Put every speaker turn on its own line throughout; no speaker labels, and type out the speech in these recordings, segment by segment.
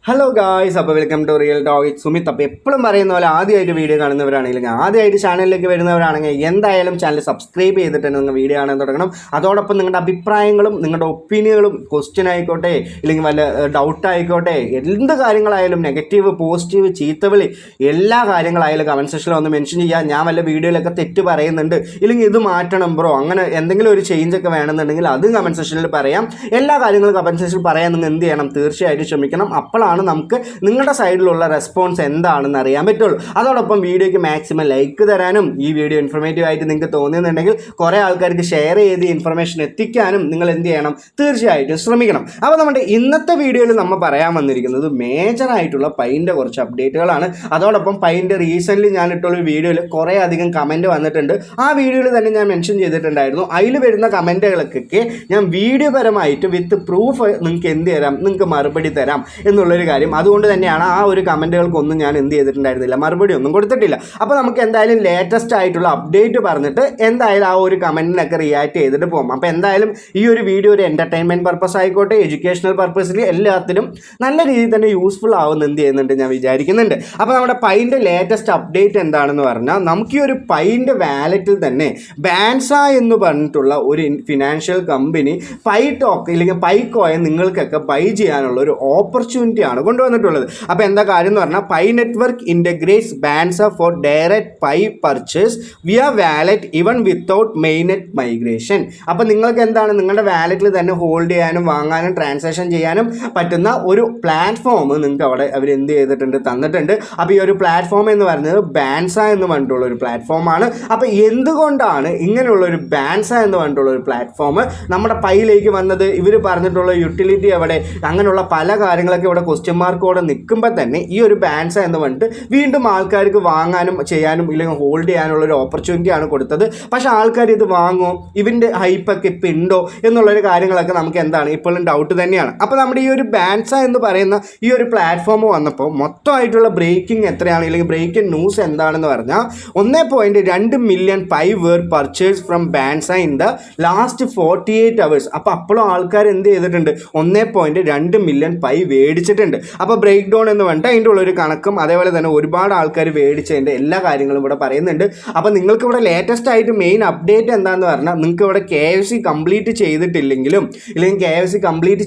Hello guys, അപ്പോൾ welcome to real talk. It Sumit. അപ്പോൾ എപ്പോഴും പറയുന്ന പോലെ ആദ്യമായിട്ട് വീഡിയോ കാണുന്നവരാണെങ്കിൽ, ആദ്യമായിട്ട് ചാനലിലേക്ക് വരുന്നവരാണെങ്കിൽ എന്തായാലും ചാനൽ സബ്സ്ക്രൈബ് ചെയ്തിട്ട് നിങ്ങൾ വീഡിയോ കാണാൻ തുടങ്ങണം. അതോടൊപ്പം നിങ്ങളുടെ അഭിപ്രായങ്ങളും നിങ്ങളുടെ ഒപ്പീനിയനുകളും, ക്വസ്റ്റ്യൻ ആയിക്കോട്ടെ ഇല്ലെങ്കിൽ വല്ല ഡൗട്ട് ആയിക്കോട്ടെ, എന്ത് കാര്യങ്ങളായാലും നെഗറ്റീവ്, പോസിറ്റീവ്, ചീത്തവിളി, എല്ലാ കാര്യങ്ങളായാലും കമൻറ്റ് സെക്ഷനിൽ ഒന്ന് മെൻഷൻ ചെയ്യുക. ഞാൻ വല്ല വീഡിയോയിലൊക്കെ തെറ്റ് പറയുന്നുണ്ട്, ഇല്ലെങ്കിൽ ഇത് മാറ്റണം ബ്രോ, അങ്ങനെ എന്തെങ്കിലും ഒരു ചേഞ്ചൊക്കെ വേണമെന്നുണ്ടെങ്കിൽ അതും കമൻറ്റ് സെക്ഷനിൽ പറയാം. എല്ലാ കാര്യങ്ങളും കമൻറ്റ് സെക്ഷനിൽ പറയാൻ നിങ്ങൾ എന്ത് ചെയ്യണം, തീർച്ചയായിട്ടും ശ്രമിക്കണം. അപ്പോഴാണ് നമുക്ക് നിങ്ങളുടെ സൈഡിലുള്ള റെസ്പോൺസ് എന്താണെന്ന് അറിയാൻ പറ്റുള്ളൂ. അതോടൊപ്പം വീഡിയോയ്ക്ക് മാക്സിമം ലൈക്ക് തരാനും, ഈ വീഡിയോ ഇൻഫർമേറ്റീവ് ആയിട്ട് നിങ്ങൾക്ക് തോന്നുന്നുണ്ടെങ്കിൽ കുറേ ആൾക്കാർക്ക് ഷെയർ ചെയ്ത് ഇൻഫർമേഷൻ എത്തിക്കാനും നിങ്ങൾ എന്ത് ചെയ്യണം, തീർച്ചയായിട്ടും ശ്രമിക്കണം. അപ്പോൾ നമ്മുടെ ഇന്നത്തെ വീഡിയോയിൽ നമ്മൾ പറയാൻ വന്നിരിക്കുന്നത് മേജറായിട്ടുള്ള പൈൻ്റെ കുറച്ച് അപ്ഡേറ്റുകളാണ്. അതോടൊപ്പം പൈൻ്റെ റീസെൻ്റ്ലി ഞാൻ ഇട്ടുള്ള വീഡിയോയിൽ കുറേ അധികം കമൻറ്റ് വന്നിട്ടുണ്ട്. ആ വീഡിയോയിൽ തന്നെ ഞാൻ മെൻഷൻ ചെയ്തിട്ടുണ്ടായിരുന്നു. അതിൽ വരുന്ന കമൻറ്റുകൾക്കൊക്കെ ഞാൻ വീഡിയോ പരമായിട്ട് വിത്ത് പ്രൂഫ് നിങ്ങൾക്ക് എന്ത് തരാം, നിങ്ങൾക്ക് മറുപടി തരാം എന്നുള്ളൊരു കാര്യം. അതുകൊണ്ട് തന്നെയാണ് ആ ഒരു കമൻറ്റുകൾക്കൊന്നും ഞാൻ എന്ത് ചെയ്തിട്ടുണ്ടായിരുന്നില്ല, മറുപടി ഒന്നും കൊടുത്തിട്ടില്ല. അപ്പോൾ നമുക്ക് എന്തായാലും ലേറ്റസ്റ്റ് ആയിട്ടുള്ള അപ്ഡേറ്റ് പറഞ്ഞിട്ട് എന്തായാലും ആ ഒരു കമൻറ്റിനൊക്കെ റിയാക്ട് ചെയ്തിട്ട് പോകും. അപ്പോൾ എന്തായാലും ഈ ഒരു വീഡിയോ ഒരു എൻ്റർടൈൻമെൻറ്റ് പർപ്പസ് ആയിക്കോട്ടെ, എഡ്യൂക്കേഷണൽ പർപ്പസിൽ എല്ലാത്തിലും നല്ല രീതിയിൽ തന്നെ യൂസ്ഫുൾ ആവുമെന്ന് എന്ത് ചെയ്യുന്നുണ്ട്, ഞാൻ വിചാരിക്കുന്നുണ്ട്. അപ്പോൾ നമ്മുടെ പൈൻ്റെ ലേറ്റസ്റ്റ് അപ്ഡേറ്റ് എന്താണെന്ന് പറഞ്ഞാൽ, നമുക്ക് ഈ ഒരു പൈൻ്റെ വാലറ്റിൽ തന്നെ ബാൻസ എന്ന് പറഞ്ഞിട്ടുള്ള ഒരു ഫിനാൻഷ്യൽ കമ്പനി പൈ ടോക്ക് ഇല്ലെങ്കിൽ പൈ കോയിൻ നിങ്ങൾക്കൊക്കെ ബൈ ചെയ്യാനുള്ള ഒരു ഓപ്പർച്യൂണിറ്റിയാണ് കൊണ്ടുവന്നിട്ടുള്ളത്. അപ്പോൾ എന്താ കാര്യം എന്ന് പറഞ്ഞാൽ, Pi network integrates Banxa for direct Pi purchase via wallet even without mainnet migration. അപ്പോൾ നിങ്ങൾക്ക് എന്താണ്, നിങ്ങളുടെ വാലറ്റിൽ തന്നെ ഹോൾഡ് ചെയ്യാനും വാങ്ങാനും ട്രാൻസാക്ഷൻ ചെയ്യാനും പറ്റുന്ന ഒരു പ്ലാറ്റ്ഫോം നിങ്ങൾക്ക് അവിടെ അവർ എന്ത് ചെയ്തിട്ടുണ്ട്, തന്നിട്ടുണ്ട്. അപ്പോൾ ഈ ഒരു പ്ലാറ്റ്ഫോം എന്ന് പറയുന്നത് ബാൻസ എന്ന് പറഞ്ഞിട്ടുള്ള ഒരു പ്ലാറ്റ്ഫോമാണ്. അപ്പോൾ എന്തുകൊണ്ടാണ് ഇങ്ങനെയുള്ള ഒരു ബാൻസ എന്ന് പറഞ്ഞിട്ടുള്ള ഒരു പ്ലാറ്റ്ഫോം നമ്മുടെ പൈയിലേക്ക് വന്നത്, ഇവർ പറഞ്ഞിട്ടുള്ള യൂട്ടിലിറ്റി എവിടെ, അങ്ങനെയുള്ള പല കാര്യങ്ങളൊക്കെ ഇവിടെ ക്വസ്റ്റ്യൻ മാർക്കോടെ നിൽക്കുമ്പോൾ തന്നെ ഈ ഒരു ബാൻസ എന്ന് പറഞ്ഞിട്ട് വീണ്ടും ആൾക്കാർക്ക് വാങ്ങാനും ചെയ്യാനും ഇല്ലെങ്കിൽ ഹോൾഡ് ചെയ്യാനുള്ള ഒരു ഓപ്പർച്യൂണിറ്റിയാണ് കൊടുത്തത്. പക്ഷേ ആൾക്കാർ ഇത് വാങ്ങുമോ, ഇവൻ്റെ ഹൈപ്പൊക്കെ ഇപ്പം ഉണ്ടോ എന്നുള്ളൊരു കാര്യങ്ങളൊക്കെ നമുക്ക് എന്താണ് ഇപ്പോഴും ഡൗട്ട് തന്നെയാണ്. അപ്പോൾ നമ്മുടെ ഈ ഒരു ബാൻസ എന്ന് പറയുന്ന ഈ ഒരു പ്ലാറ്റ്ഫോം വന്നപ്പോൾ മൊത്തമായിട്ടുള്ള ബ്രേക്കിംഗ് എത്രയാണ്, ഇല്ലെങ്കിൽ ബ്രേക്കിംഗ് ന്യൂസ് എന്താണെന്ന് പറഞ്ഞാൽ 1.2 million Pi were purchase from Banxa in the last 48 hours. അപ്പോൾ അപ്പോഴും ആൾക്കാർ എന്ത് ചെയ്തിട്ടുണ്ട്, 1.2 മില്യൺ പൈ മേടിച്ചിട്ടുണ്ട്. അപ്പോൾ ബ്രേക്ക് ഡൗൺ എന്ന് പറഞ്ഞിട്ട് അതിൻ്റെ ഉള്ളൊരു കണക്കും അതേപോലെ തന്നെ ഒരുപാട് ആൾക്കാർ മേടിച്ചതിൻ്റെ എല്ലാ കാര്യങ്ങളും ഇവിടെ പറയുന്നുണ്ട്. അപ്പോൾ നിങ്ങൾക്ക് ഇവിടെ ലേറ്റസ്റ്റ് ആയിട്ട് മെയിൻ അപ്ഡേറ്റ് എന്താണെന്ന് പറഞ്ഞാൽ, നിങ്ങൾക്ക് ഇവിടെ KYC കംപ്ലീറ്റ് ചെയ്തിട്ടില്ലെങ്കിലും ഇല്ലെങ്കിൽ KYC കംപ്ലീറ്റ്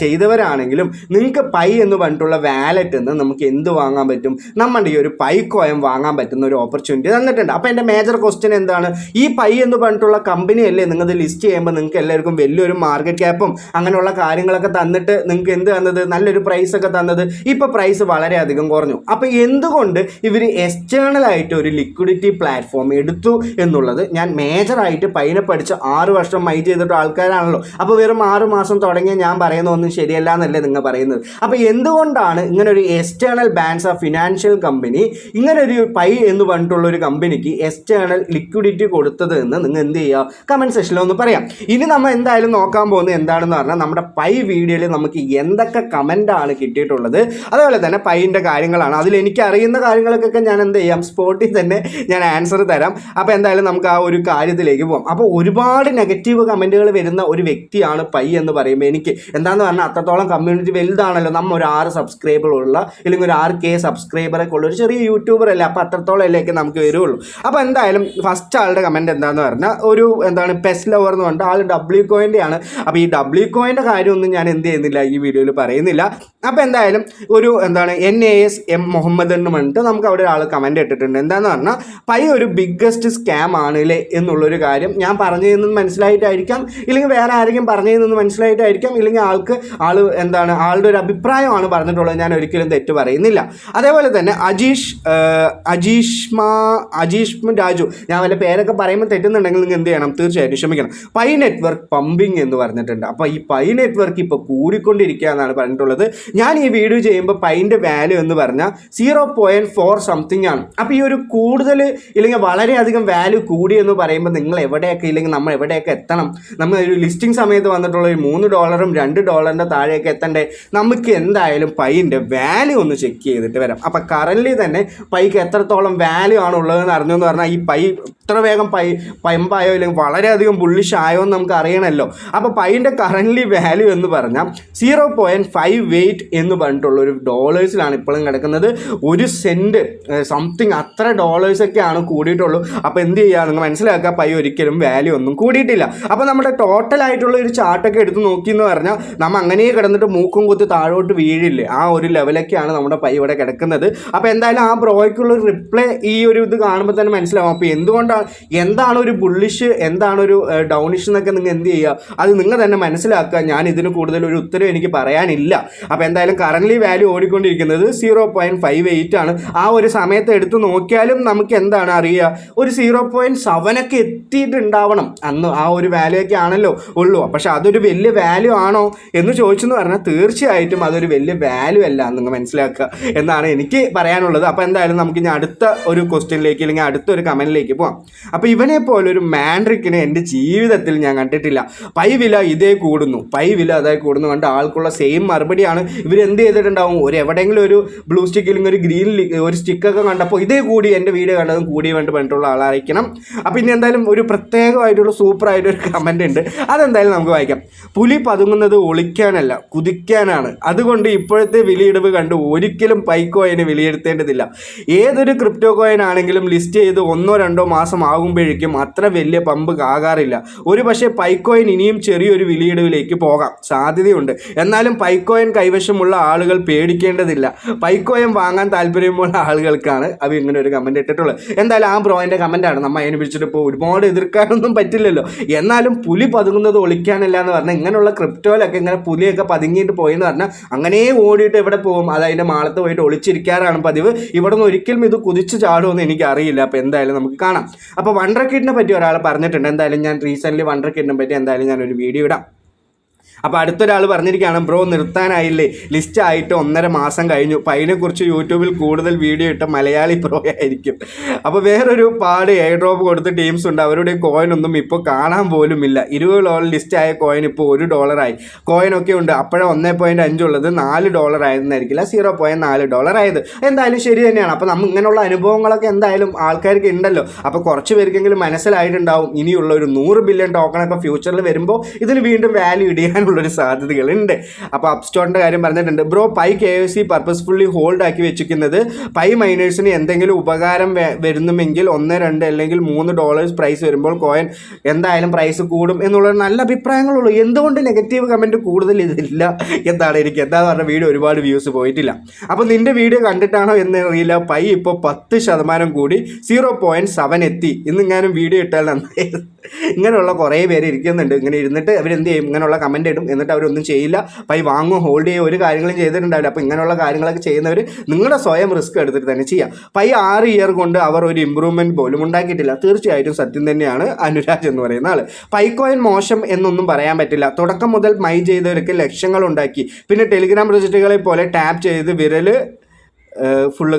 ചെയ്തവരാണെങ്കിലും നിങ്ങൾക്ക് പൈ എന്ന് പറഞ്ഞിട്ടുള്ള വാലറ്റിൽ നിന്ന് നമുക്ക് എന്ത് വാങ്ങാൻ പറ്റും, നമ്മുടെ ഈ ഒരു പൈ കോയിൻ വാങ്ങാൻ പറ്റുന്ന ഒരു ഓപ്പർച്യൂണിറ്റി തന്നിട്ടുണ്ട്. അപ്പോൾ എൻ്റെ മേജർ ക്വസ്റ്റ്യൻ എന്താണ്, ഈ പൈ എന്ന് പറഞ്ഞിട്ടുള്ള കമ്പനിയല്ലേ നിങ്ങളത് ലിസ്റ്റ് ചെയ്യുമ്പോൾ നിങ്ങൾക്ക് എല്ലാവർക്കും വലിയൊരു മാർക്കറ്റ് ക്യാപ്പും അങ്ങനെയുള്ള കാര്യങ്ങളൊക്കെ തന്നിട്ട് നിങ്ങൾക്ക് എന്ത് തന്നത്, നല്ലൊരു പ്രൈസൊക്കെ തന്നത്. ഇപ്പോൾ പ്രൈസ് വളരെയധികം കുറഞ്ഞു. അപ്പോൾ എന്തുകൊണ്ട് ഇവർ എക്സ്റ്റേണൽ ആയിട്ട് ഒരു ലിക്വിഡിറ്റി പ്ലാറ്റ്ഫോം എടുത്തു എന്നുള്ളത് ഞാൻ മേജറായിട്ട് പൈനെ പഠിച്ച് 6 വർഷം മൈ ചെയ്തിട്ട് ആൾക്കാരാണല്ലോ. അപ്പോൾ വെറും 6 മാസം തുടങ്ങിയ ഞാൻ പറയുന്ന ഒന്നും ശരിയല്ല എന്നല്ലേ നിങ്ങൾ പറയുന്നത്. അപ്പോൾ എന്തുകൊണ്ടാണ് ഇങ്ങനെ ഒരു എക്സ്റ്റേണൽ ബാൻസ ഫിനാൻഷ്യൽ കമ്പനി ഇങ്ങനെ ഒരു പൈ എന്ന് പറഞ്ഞിട്ടുള്ള ഒരു കമ്പനിക്ക് എക്സ്റ്റേണൽ ലിക്വിഡിറ്റി കൊടുത്തത് എന്ന് നിങ്ങൾ എന്ത് ചെയ്യുക, കമൻറ്റ് സെക്ഷനിൽ ഒന്ന് പറയാം. ഇനി നമ്മൾ എന്തായാലും നോക്കാൻ പോകുന്നത് എന്താണെന്ന് പറഞ്ഞാൽ, നമ്മുടെ പൈ വീഡിയോയിൽ നമുക്ക് എന്തൊക്കെ കമൻ്റാണ് കിട്ടിയിട്ടുള്ളത്, അതുപോലെ തന്നെ പൈൻ്റെ കാര്യങ്ങളാണ്. അതിൽ എനിക്ക് അറിയുന്ന കാര്യങ്ങൾക്കൊക്കെ ഞാൻ എന്ത് ചെയ്യാം, സ്പോട്ടിൽ തന്നെ ഞാൻ ആൻസർ തരാം. അപ്പോൾ എന്തായാലും നമുക്ക് ആ ഒരു കാര്യത്തിലേക്ക് പോകാം. അപ്പോൾ ഒരുപാട് നെഗറ്റീവ് കമൻറ്റുകൾ വരുന്ന ഒരു വ്യക്തിയാണ് പൈ എന്ന് പറയുമ്പോൾ എനിക്ക് എന്താണെന്ന് പറഞ്ഞാൽ, അത്രത്തോളം കമ്മ്യൂണിറ്റി വലുതാണല്ലോ. നമ്മൾ ഒരു 6 സബ്സ്ക്രൈബറുള്ള ഇല്ലെങ്കിൽ ഒരു 6K സബ്സ്ക്രൈബറൊക്കെ ഉള്ള ഒരു ചെറിയ യൂട്യൂബർ അല്ലേ. അപ്പോൾ അത്രത്തോളം അല്ലേക്ക് നമുക്ക് വരുള്ളൂ. അപ്പോൾ എന്തായാലും ഫസ്റ്റ് ആളുടെ കമൻറ്റ് എന്താണെന്ന് പറഞ്ഞാൽ, ഒരു എന്താണ് പെസ് ലവർ എന്ന് പറഞ്ഞിട്ട് ആൾ W കോയിൻ്റെ ആണ്. അപ്പോൾ ഈ W കോയിൻ്റെ കാര്യമൊന്നും ഞാൻ എന്ത് ചെയ്യുന്നില്ല, ഈ വീഡിയോയിൽ പറയുന്നില്ല. അപ്പോൾ എന്തായാലും ഒരു എന്താണ് NASM മുഹമ്മദ് എന്ന് പറഞ്ഞിട്ട് നമുക്ക് അവിടെ ഒരാൾ കമൻറ്റ് ഇട്ടിട്ടുണ്ട്. എന്താണെന്ന് പറഞ്ഞാൽ, പൈ ഒരു ബിഗ്ഗസ്റ്റ് സ്കാം ആണല്ലേ എന്നുള്ളൊരു കാര്യം ഞാൻ പറഞ്ഞു തന്നത് മനസ്സിലായിട്ടായിരിക്കാം, ഇല്ലെങ്കിൽ വേറെ ആരെങ്കിലും പറഞ്ഞു തന്നത് മനസ്സിലായിട്ടായിരിക്കാം, ഇല്ലെങ്കിൽ ആളുടെ ഒരു അഭിപ്രായമാണ് പറഞ്ഞിട്ടുള്ളത്. ഞാൻ ഒരിക്കലും തെറ്റ് പറയുന്നില്ല. അതേപോലെ തന്നെ അജീഷ്മ രാജു, ഞാൻ വല്ല പേരൊക്കെ പറയുമ്പോൾ തെറ്റുന്നുണ്ടെങ്കിൽ നിങ്ങൾ എന്ത് ചെയ്യണം, തീർച്ചയായിട്ടും ക്ഷമിക്കണം. പൈ നെറ്റ്വർക്ക് പമ്പിങ് എന്ന് പറഞ്ഞിട്ടുണ്ട്. അപ്പോൾ ഈ പൈ നെറ്റ്വർക്ക് ഇപ്പോൾ കൂടിക്കൊണ്ടിരിക്കുക എന്നാണ് പറഞ്ഞിട്ടുള്ളത്. ഞാൻ ഈ വീഡിയോ ചെയ്യുമ്പോൾ പൈൻ്റെ വാല്യൂ എന്ന് പറഞ്ഞാൽ 0.4 സംതിങ് ആണ്. അപ്പോൾ ഈ ഒരു കൂടുതൽ ഇല്ലെങ്കിൽ വളരെയധികം വാല്യൂ കൂടി എന്ന് പറയുമ്പോൾ നിങ്ങൾ എവിടെയൊക്കെ ഇല്ലെങ്കിൽ നമ്മൾ എവിടെയൊക്കെ എത്തണം, നമ്മൾ ഒരു ലിസ്റ്റിംഗ് സമയത്ത് വന്നിട്ടുള്ള ഒരു $3 $2 താഴെയൊക്കെ എത്തണ്ടേ. നമുക്ക് എന്തായാലും പൈൻ്റെ വാല്യൂ ഒന്ന് ചെക്ക് ചെയ്തിട്ട് വരാം. അപ്പോൾ കറൻറ്റ്ലി തന്നെ പൈക്ക് എത്രത്തോളം വാല്യൂ ആണ് ഉള്ളതെന്ന് അറിഞ്ഞു എന്ന് പറഞ്ഞാൽ, ഈ പൈ ഇത്ര വേഗം പമ്പായോ ഇല്ലെങ്കിൽ വളരെയധികം ബുള്ളിഷ് ആയോ എന്ന് നമുക്ക് അറിയണമല്ലോ. അപ്പോൾ പൈൻ്റെ കറൻറ്റ്ലി വാല്യൂ എന്ന് പറഞ്ഞാൽ 0.58 എന്ന് പറഞ്ഞിട്ടുള്ള ഒരു ഡോളേഴ്സിലാണ് ഇപ്പോഴും കിടക്കുന്നത്. 1 സെൻറ്റ് സംതിങ് അത്ര ഡോളേഴ്സൊക്കെയാണ് കൂടിയിട്ടുള്ളൂ. അപ്പോൾ എന്ത് ചെയ്യുക, നിങ്ങൾ മനസ്സിലാക്കുക, പൈ ഒരിക്കലും വാല്യൂ ഒന്നും കൂടിയിട്ടില്ല. അപ്പോൾ നമ്മുടെ ടോട്ടലായിട്ടുള്ള ഒരു ചാർട്ടൊക്കെ എടുത്ത് നോക്കിയെന്ന് പറഞ്ഞാൽ നമ്മൾ അങ്ങനെ കിടന്നിട്ട് മൂക്കും കുത്തി താഴോട്ട് വീഴില്ലേ, ആ ഒരു ലെവലൊക്കെയാണ് നമ്മുടെ പൈ ഇവിടെ കിടക്കുന്നത്. അപ്പോൾ എന്തായാലും ആ ബ്രോയ്ക്കുള്ള ഒരു റിപ്ലൈ ഈ ഒരു ഇത് കാണുമ്പോൾ തന്നെ മനസ്സിലാവും. അപ്പോൾ എന്താണ് ഒരു ബുള്ളിഷ്, എന്താണ് ഒരു ഡൗണിഷ് എന്നൊക്കെ നിങ്ങൾ എന്ത് ചെയ്യുക, അത് നിങ്ങൾ തന്നെ മനസ്സിലാക്കുക. ഞാൻ ഇതിന് കൂടുതൽ ഒരു ഉത്തരം എനിക്ക് പറയാനില്ല. അപ്പോൾ എന്തായാലും കറൻറ്റ്ലി വാല്യൂ ഓടിക്കൊണ്ടിരിക്കുന്നത് 0.58 ആണ്. ആ ഒരു സമയത്ത് എടുത്ത് നോക്കിയാലും നമുക്ക് എന്താണ് അറിയുക, ഒരു 0.7 എത്തിയിട്ടുണ്ടാവണം അന്ന്. ആ ഒരു വാല്യൂ ഒക്കെ ആണല്ലോ ഉള്ളൂ. പക്ഷെ അതൊരു വലിയ വാല്യൂ ആണോ എന്ന് ചോദിച്ചെന്ന് പറഞ്ഞാൽ തീർച്ചയായിട്ടും അതൊരു വലിയ വാല്യൂ അല്ല, നിങ്ങൾ മനസ്സിലാക്കുക എന്നാണ് എനിക്ക് പറയാനുള്ളത്. അപ്പോൾ എന്തായാലും നമുക്ക് ഇനി അടുത്ത ഒരു ക്വസ്റ്റ്യനിലേക്ക് അല്ലെങ്കിൽ അടുത്തൊരു കമൻറ്റിലേക്ക് പോകാം. അപ്പോൾ ഇവനെ പോലെ ഒരു മാൻഡ്രിക്കിനെ എൻ്റെ ജീവിതത്തിൽ ഞാൻ കണ്ടിട്ടില്ല. പൈ വില ഇതേ കൂടുന്നു, പൈ വില അതേ കൂടുന്നു കണ്ട് ആൾക്കുള്ള സെയിം മറുപടിയാണ് ഇവരെന്ത് ചെയ്തിട്ടുണ്ടാവും. എവിടെയെങ്കിലും ഒരു ബ്ലൂ സ്റ്റിക്ക് അല്ലെങ്കിൽ ഒരു ഗ്രീൻ ഒരു സ്റ്റിക്കൊക്കെ കണ്ടപ്പോൾ ഇതേ കൂടി, എൻ്റെ വീഡിയോ കണ്ടതും കൂടി പറഞ്ഞിട്ടുള്ള ആളായിരിക്കണം. അപ്പോൾ ഇനി എന്തായാലും ഒരു പ്രത്യേകമായിട്ടുള്ള സൂപ്പറായിട്ടൊരു കമൻ്റ് ഉണ്ട്, അതെന്തായാലും നമുക്ക് വായിക്കാം. പുലി പതുങ്ങുന്നത് ഒളിക്കാനല്ല കുതിക്കാനാണ്. അതുകൊണ്ട് ഇപ്പോഴത്തെ വിലയിടിവ് കണ്ട് ഒരിക്കലും പൈ കോയിന് വിലയിരുത്തേണ്ടതില്ല. ഏതൊരു ക്രിപ്റ്റോ കോയിൻ ആണെങ്കിലും ലിസ്റ്റ് ചെയ്ത് 1-2 മാസം ആകുമ്പോഴേക്കും അത്ര വലിയ പമ്പ് ആകാറില്ല. ഒരു പക്ഷേ പൈ കോയിൻ ഇനിയും ചെറിയൊരു വിലയിടിവിലേക്ക് പോകാം, സാധ്യതയുണ്ട്. എന്നാലും പൈ കോയിൻ കൈവശമുള്ള ആളുകൾ പേടിക്കേണ്ടതില്ല. പൈ കോയിൻ വാങ്ങാൻ താല്പര്യമുള്ള ആളുകൾക്കാണ് അത് ഇങ്ങനെ ഒരു കമൻറ്റ് ഇട്ടിട്ടുള്ളത്. എന്തായാലും ആ ബ്രോയിൻ്റെ കമൻറ്റാണ്, നമ്മൾ അതിനെ പിടിച്ചിട്ട് ഇപ്പോൾ ഒരുപാട് എതിർക്കാനൊന്നും പറ്റില്ലല്ലോ. എന്നാലും പുലി പതുങ്ങുന്നത് ഒളിക്കാനല്ല എന്ന് പറഞ്ഞാൽ ഇങ്ങനെയുള്ള ക്രിപ്റ്റോയിലൊക്കെ ഇങ്ങനെ പുലിയൊക്കെ പതുങ്ങിയിട്ട് പോയെന്ന് പറഞ്ഞാൽ അങ്ങനെ ഓടിയിട്ട് എവിടെ പോകും, അത് അതിൻ്റെ മാളത്ത് പോയിട്ട് ഒളിച്ചിരിക്കാറാണ് പതിവ്. ഇവിടെ നിന്ന് ഒരിക്കലും ഇത് കുതിച്ച് ചാടുമെന്ന് എനിക്കറിയില്ല. അപ്പോൾ എന്തായാലും നമുക്ക് കാണാം. അപ്പോൾ വണ്ടർ കിഡിനെ പറ്റി ഒരാൾ പറഞ്ഞിട്ടുണ്ട്. എന്തായാലും ഞാൻ റീസെൻ്റ്ലി വണ്ടർ കിഡിനെ പറ്റി എന്തായാലും ഞാനൊരു വീഡിയോ ഇടാം. അപ്പോൾ അടുത്തൊരാൾ പറഞ്ഞിരിക്കുകയാണ്, ബ്രോ നിർത്താനായില്ലേ, ലിസ്റ്റ് ആയിട്ട് 1.5 മാസം കഴിഞ്ഞു. അപ്പോൾ അതിനെക്കുറിച്ച് യൂട്യൂബിൽ കൂടുതൽ വീഡിയോ ഇട്ട മലയാളി ബ്രോ ആയിരിക്കും. അപ്പോൾ വേറൊരു പാട് എയർ ഡ്രോപ്പ് കൊടുത്ത ടീംസ് ഉണ്ട്, അവരുടെ കോയിനൊന്നും ഇപ്പോൾ കാണാൻ പോലും ഇല്ല. $20 ലിസ്റ്റ് ആയ കോയിൻ ഇപ്പോൾ $1 കോയിനൊക്കെ ഉണ്ട്. അപ്പോഴേ 1.5 ഉള്ളത് $4 ആയിരുന്നായിരിക്കില്ല, $0.4 ആയത്. എന്തായാലും ശരി തന്നെയാണ്. അപ്പോൾ നമ്മൾ ഇങ്ങനെയുള്ള അനുഭവങ്ങളൊക്കെ എന്തായാലും ആൾക്കാർക്ക് ഉണ്ടല്ലോ. അപ്പോൾ കുറച്ച് പേർക്കെങ്കിലും മനസ്സിലായിട്ടുണ്ടാവും ഇനിയുള്ള ഒരു 100 ബില്യൺ ടോക്കണൊക്കെ ഫ്യൂച്ചറിൽ വരുമ്പോൾ ഇതിന് വീണ്ടും വാല്യൂ ഇടിയാനുള്ള സാധ്യതകളുണ്ട്. അപ്പോൾ അപ്സ്റ്റോണിൻ്റെ കാര്യം പറഞ്ഞിട്ടുണ്ട്. Bro pi KYC purposefully hold ആക്കി വെച്ചിരിക്കുന്നത് പൈ മൈനേഴ്സിന് എന്തെങ്കിലും ഉപകാരം വരുന്നുമെങ്കിൽ $1, 2 അല്ലെങ്കിൽ $3 പ്രൈസ് വരുമ്പോൾ കോയിൻ എന്തായാലും പ്രൈസ് കൂടും എന്നുള്ള നല്ല അഭിപ്രായങ്ങളുള്ളൂ. എന്തുകൊണ്ട് നെഗറ്റീവ് കമൻറ്റ് കൂടുതൽ ഇതില്ല എന്താണ് എനിക്ക് എന്താ പറഞ്ഞ വീഡിയോ ഒരുപാട് വ്യൂസ് പോയിട്ടില്ല. അപ്പോൾ നിൻ്റെ വീഡിയോ കണ്ടിട്ടാണോ എന്ന് അറിയില്ല, പൈ ഇപ്പോൾ 10% കൂടി 0.7 എത്തി. ഇന്നിങ്ങാനും വീഡിയോ ഇട്ടാൽ നന്നായി. ഇങ്ങനെയുള്ള കുറേ പേര് ഇരിക്കുന്നുണ്ട്. ഇങ്ങനെ ഇരുന്നിട്ട് അവരെന്ത് ചെയ്യും, ഇങ്ങനെയുള്ള കമൻറ്റ് ഇടും, എന്നിട്ട് അവരൊന്നും ചെയ്യില്ല, പൈ വാങ്ങും, ഹോൾഡ് ചെയ്യുക, ഒരു കാര്യങ്ങളും ചെയ്തിട്ടുണ്ടാവില്ല. അപ്പോൾ ഇങ്ങനെയുള്ള കാര്യങ്ങളൊക്കെ ചെയ്യുന്നവർ നിങ്ങളുടെ സ്വയം റിസ്ക് എടുത്തിട്ട് തന്നെ ചെയ്യുക. പൈ 6 ഇയർ കൊണ്ട് അവർ ഒരു ഇമ്പ്രൂവ്മെൻറ്റ് പോലും ഉണ്ടാക്കിയിട്ടില്ല. തീർച്ചയായിട്ടും സത്യം തന്നെയാണ് അനുരാജ് എന്ന് പറയുന്ന ആൾ. പൈ കോയിൻ മോശം എന്നൊന്നും പറയാൻ പറ്റില്ല. തുടക്കം മുതൽ മൈ ചെയ്തവർക്ക് ലക്ഷങ്ങൾ ഉണ്ടാക്കി. പിന്നെ ടെലിഗ്രാം പ്രൊജക്റ്റുകളെ പോലെ ടാപ്പ് ചെയ്ത് വിരൽ ഫുള്ള്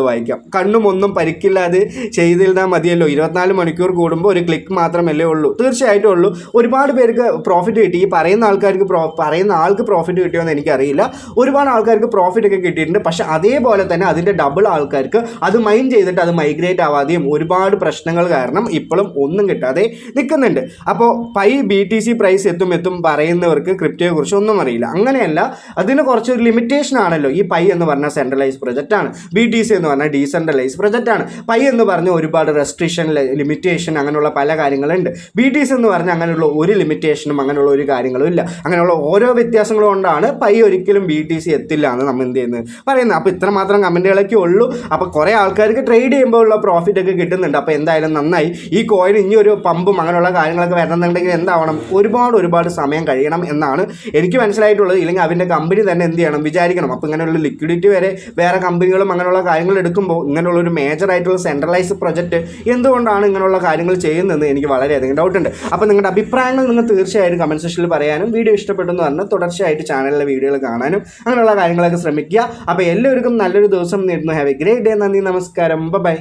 വായിക്കാം. കണ്ണും ഒന്നും പരിക്കില്ലാതെ ചെയ്തിരുന്നാൽ മതിയല്ലോ. 24 മണിക്കൂർ കൂടുമ്പോൾ ഒരു ക്ലിക്ക് മാത്രമല്ലേ ഉള്ളൂ. തീർച്ചയായിട്ടും ഉള്ളൂ. ഒരുപാട് പേർക്ക് പ്രോഫിറ്റ് കിട്ടി. ഈ പറയുന്ന ആൾക്ക് പ്രോഫിറ്റ് കിട്ടിയോന്ന് എനിക്കറിയില്ല. ഒരുപാട് ആൾക്കാർക്ക് പ്രോഫിറ്റ് ഒക്കെ കിട്ടിയിട്ടുണ്ട്. പക്ഷേ അതേപോലെ തന്നെ അതിൻ്റെ ഡബിൾ ആൾക്കാർക്ക് അത് മൈൻഡ് ചെയ്തിട്ട് അത് മൈഗ്രേറ്റ് ആവാതെയും ഒരുപാട് പ്രശ്നങ്ങൾ കാരണം ഇപ്പോഴും ഒന്നും കിട്ടാതെ നിൽക്കുന്നുണ്ട്. അപ്പോൾ പൈ BTC പ്രൈസ് എത്തും പറയുന്നവർക്ക് ക്രിപ്റ്റോയെ കുറിച്ച് ഒന്നും അറിയില്ല. അങ്ങനെയല്ല, അതിന് കുറച്ചൊരു ലിമിറ്റേഷൻ ആണല്ലോ. ഈ പൈ എന്ന് പറഞ്ഞാൽ സെൻട്രലൈസ് പ്രൊജക്റ്റ് ആണ്, BTC എന്ന് പറഞ്ഞാൽ ഡീസെൻട്രലൈസ് പ്രൊജക്റ്റ് ആണ്. പൈ എന്ന് പറഞ്ഞാൽ ഒരുപാട് റെസ്ട്രിക്ഷൻ, ലിമിറ്റേഷൻ അങ്ങനെയുള്ള പല കാര്യങ്ങളുണ്ട്. BTC എന്ന് പറഞ്ഞാൽ അങ്ങനെയുള്ള ഒരു ലിമിറ്റേഷനും അങ്ങനെയുള്ള ഒരു കാര്യങ്ങളും ഇല്ല. അങ്ങനെയുള്ള ഓരോ വ്യത്യാസങ്ങൾ കൊണ്ടാണ് പൈ ഒരിക്കലും BTC എത്തില്ല എന്ന് നമ്മൾ എന്ത് ചെയ്യുന്നത് പറയുന്നത്. അപ്പോൾ ഇത്രമാത്രം കമൻറ്റുകളൊക്കെ ഉള്ളൂ. അപ്പോൾ കുറേ ആൾക്കാർക്ക് ട്രേഡ് ചെയ്യുമ്പോൾ ഉള്ള പ്രോഫിറ്റ് ഒക്കെ കിട്ടുന്നുണ്ട്. അപ്പോൾ എന്തായാലും നന്നായി. ഈ കോയിൻ ഇനി ഒരു പമ്പും അങ്ങനെയുള്ള കാര്യങ്ങളൊക്കെ വരണമെന്നുണ്ടെങ്കിൽ എന്താവണം, ഒരുപാട് സമയം കഴിയണം എന്നാണ് എനിക്ക് മനസ്സിലായിട്ടുള്ളത്. ഇല്ലെങ്കിൽ അതിൻ്റെ കമ്പനി തന്നെ എന്ത് ചെയ്യണം, വിചാരിക്കണം. അപ്പോൾ ഇങ്ങനെയുള്ള ലിക്വിഡിറ്റി വരെ വേറെ കമ്പനികളും അങ്ങനെയുള്ള കാര്യങ്ങൾ എടുക്കുമ്പോൾ ഇങ്ങനെയുള്ളൊരു മേജറായിട്ടുള്ള സെൻട്രലൈസ് പ്രൊജക്റ്റ് എന്തുകൊണ്ടാണ് ഇങ്ങനെയുള്ള കാര്യങ്ങൾ ചെയ്യുന്നതെന്ന് എനിക്ക് വളരെയധികം ഡൗട്ടുണ്ട്. അപ്പോൾ നിങ്ങളുടെ അഭിപ്രായങ്ങൾ നിങ്ങൾ തീർച്ചയായിട്ടും കമൻറ്റ് സെക്ഷനിൽ പറയാനും വീഡിയോ ഇഷ്ടപ്പെട്ടെന്ന് പറഞ്ഞാൽ തുടർച്ചയായിട്ട് ചാനലിലെ വീഡിയോകൾ കാണാനും അങ്ങനെയുള്ള കാര്യങ്ങളൊക്കെ ശ്രമിക്കുക. അപ്പോൾ എല്ലാവർക്കും നല്ലൊരു ദിവസം നേരുന്നു. Have A great day. നന്ദി, നമസ്കാരം, ബൈ.